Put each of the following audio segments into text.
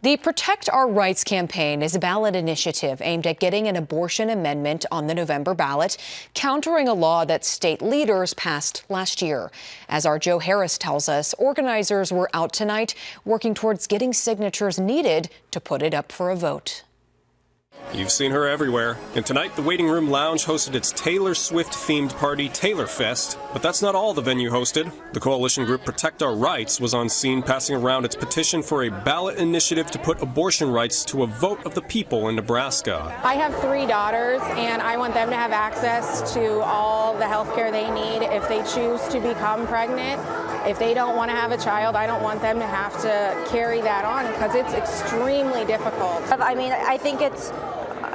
The Protect Our Rights campaign is a ballot initiative aimed at getting an abortion amendment on the November ballot, countering a law that state leaders passed last year. As our Joe Harris tells us, organizers were out tonight working towards getting signatures needed to put it up for a vote. You've seen her everywhere. And tonight, the Waiting Room Lounge hosted its Taylor Swift-themed party, Taylor Fest. But that's not all the venue hosted. The coalition group Protect Our Rights was on scene passing around its petition for a ballot initiative to put abortion rights to a vote of the people in Nebraska. I have 3 daughters, and I want them to have access to all the health care they need if they choose to become pregnant. If they don't want to have a child, I don't want them to have to carry that on because it's extremely difficult. I mean, I think it's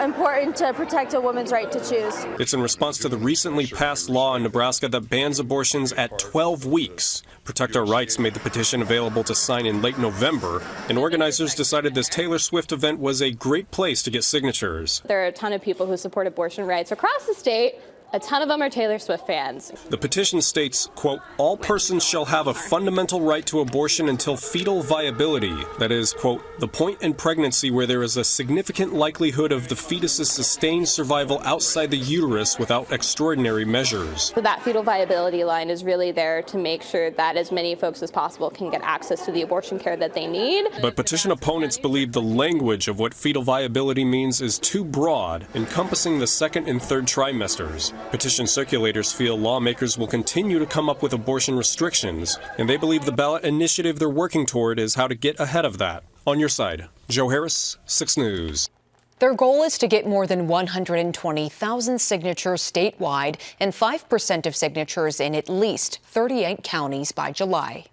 important to protect a woman's right to choose. It's in response to the recently passed law in Nebraska that bans abortions at 12 weeks. Protect Our Rights made the petition available to sign in late November, and organizers decided this Taylor Swift event was a great place to get signatures. There are a ton of people who support abortion rights across the state. A ton of them are Taylor Swift fans. The petition states, quote, all persons shall have a fundamental right to abortion until fetal viability. That is, quote, the point in pregnancy where there is a significant likelihood of the fetus's sustained survival outside the uterus without extraordinary measures. So that fetal viability line is really there to make sure that as many folks as possible can get access to the abortion care that they need. But petition opponents believe the language of what fetal viability means is too broad, encompassing the second and third trimesters. Petition circulators feel lawmakers will continue to come up with abortion restrictions, and they believe the ballot initiative they're working toward is how to get ahead of that. On your side, Joe Harris, 6 News. Their goal is to get more than 120,000 signatures statewide and 5% of signatures in at least 38 counties by July.